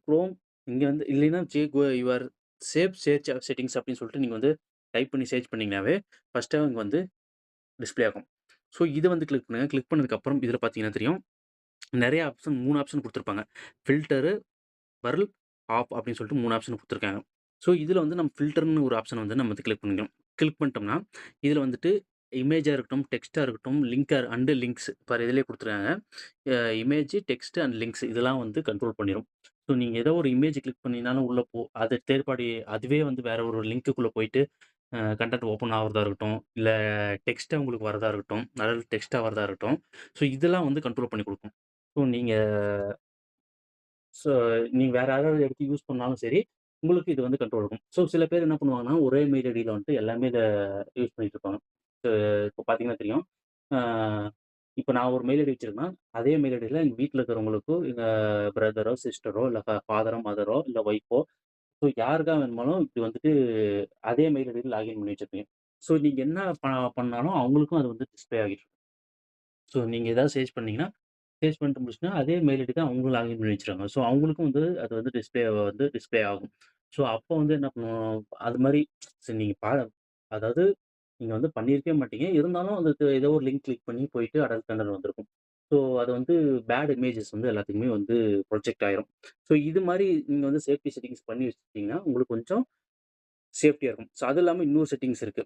Chrome இங்க வந்து இல்லைன்னா யுவர் சேவ் சர்ச் செட்டிங்ஸ் அப்படின்னு சொல்லிட்டு நீங்க வந்து டைப் பண்ணி சர்ச் பண்ணீங்கன்னாவே, ஃபர்ஸ்ட்டா அங்க வந்து டிஸ்ப்ளே ஆகும். ஸோ இத வந்து கிளிக் பண்ணுங்க. கிளிக் பண்ணதுக்கப்புறம் இதில பார்த்தீங்கன்னா தெரியும். நெறைய ஆப்ஷன் 3 ஆப்ஷன் குடுத்துருப்பாங்க. ஃபில்டரு, பர்ல், ஆஃப் அப்படின்னு சொல்லிட்டு 3 ஆப்ஷன் குடுத்துருக்காங்க. ஸோ இதில வந்து நம்ம ஃபில்டர்ன்னு ஒரு ஆப்ஷன வந்து நம்ம வந்து கிளிக் பண்ணிக்கணும். கிளிக் பண்ணிட்டோம்னா, இதில வந்துட்டு இமேஜா இருக்கட்டும், டெக்ஸ்ட்டா இருக்கட்டும், லிங்க்ஸ் பாரு இதிலேயே குடுத்துருக்காங்க. இமேஜ், டெக்ஸ்ட் அண்ட் லிங்க்ஸ் இதெல்லாம் வந்து கண்ட்ரோல் பண்ணிரும். ஸோ நீங்க ஏதோ ஒரு இமேஜ் கிளிக் பண்ணீங்கனாலும் உள்ள அது தேர்ட் பார்ட்டி அதுவே வந்து வேற ஒரு லிங்க்குக்குள்ள போயிட்டு கன்டென்ட் ஓப்பன் ஆகுறதா இருக்கட்டும், இல்ல டெக்ஸ்ட்டா உங்களுக்கு வரதா இருக்கட்டும், அதாவது டெக்ஸ்ட்டா வரதா இருக்கட்டும். ஸோ இதெல்லாம் வந்து கண்ட்ரோல் பண்ணி குடுக்கும். ஸோ ஸோ நீங்க வேற யாராவது எடுத்து யூஸ் பண்ணாலும் சரி, உங்களுக்கு இது வந்து கண்ட்ரோல் இருக்கும். ஸோ சில பேர் என்ன பண்ணுவாங்கன்னா, ஒரே மெயில் ஐடியில வந்துட்டு எல்லாமே யூஸ் பண்ணிட்டு இருப்பாங்க. இப்போ பார்த்தீங்கன்னா தெரியும். ஆ இப்ப நான் ஒரு மெயில் ஐடி வச்சிருக்கேன்னா, அதே மெயில் ஐடியில எங்க வீட்ல இருக்கிறவங்களுக்கும், எங்க பிரதரோ, சிஸ்டரோ, இல்ல ஃபாதரோ, மதரோ, இல்ல ஒய்ஃபோ, ஸோ யாருக்கா வேணுமானாலும் இப்படி வந்துட்டு அதே மெயில் ஐடியில லாகின் பண்ணி வச்சிருப்பீங்க. ஸோ நீங்க என்ன பண்ணாலும் அவங்களுக்கும் அது வந்து டிஸ்ப்ளே ஆகிடும். ஸோ நீங்க ஏதாவது சர்ச் பண்ணீங்கன்னா, சர்ச் பண்ணிட்டு முடிச்சுட்டா, அதே மெயில் ஐடி தான் அவங்களும் லாகின் பண்ணி வச்சுருக்காங்க. ஸோ அவங்களுக்கும் வந்து அது வந்து டிஸ்ப்ளே ஆகும். ஸோ அப்போ வந்து என்ன பண்ணுவோம், அது மாரி சரி நீங்க அதாவது நீங்க வந்து பண்ணியிருக்கவே மாட்டீங்க. இருந்தாலும் அதுக்கு ஏதோ ஒரு லிங்க் கிளிக் பண்ணி போயிட்டு அடல்ட் கன்டென்ட் வந்திருக்கும். ஸோ அது வந்து பேட் இமேஜஸ் வந்து எல்லாத்துக்குமே வந்து ப்ரொஜெக்ட் ஆயிரும். ஸோ இது மாரி நீங்க வந்து சேஃப்டி செட்டிங்ஸ் பண்ணி வச்சுக்கிட்டீங்கன்னா, உங்களுக்கு கொஞ்சம் சேஃப்டியா இருக்கும். ஸோ அது இல்லாம இன்னொரு செட்டிங்ஸ் இருக்கு.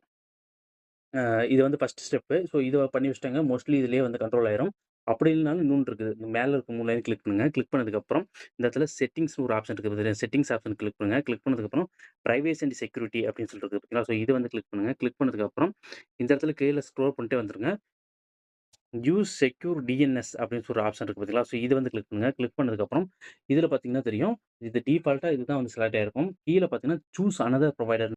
இது வந்து ஃபர்ஸ்ட் ஸ்டெப்பு. ஸோ இத பண்ணி வச்சுட்டேங்க. மோஸ்ட்லி இதிலேயே வந்து கண்ட்ரோல் ஆயிரும். அப்படி இல்லனாலும் இன்னொன்னு இருக்குது. இந்த மேல இருக்க 3 லைன் கிளிக் பண்ணுங்க. கிளிக் பண்ணதுக்கப்புறம் இந்த இடத்துல செட்டிங்ஸ்ன்னு ஒரு ஆப்ஷன் இருக்கு பாத்தீங்களா? செட்டிங்ஸ் ஆப்ஷன் கிளிக் பண்ணுங்க. கிளிக் பண்ணதுக்கப்புறம் பிரைவசி அண்ட் செக்யூரிட்டி அப்படின்னு சொல்லிட்டு இருக்கு பார்த்தீங்களா? ஸோ இத வந்து கிளிக் பண்ணுங்க. கிளிக் பண்ணதுக்கப்புறம் இந்த இடத்துல கீழ ஸ்க்ரோல் பண்ணிட்டே வந்துருங்க. யூஸ் செக்யூர் டிஎன்எஸ் அப்படின்னு ஒரு ஆப்ஷன் இருக்கு பார்த்தீங்களா? ஸோ இத வந்து கிளிக் பண்ணுங்க. கிளிக் பண்ணதுக்கப்புறம் இதில பார்த்தீங்கன்னா தெரியும். இது டிஃபால்ட்டா இதுதான் வந்து செலக்ட் ஆயிருக்கும். கீழ பார்த்தீங்கன்னா, சூஸ் அனதர் புரொவைடர்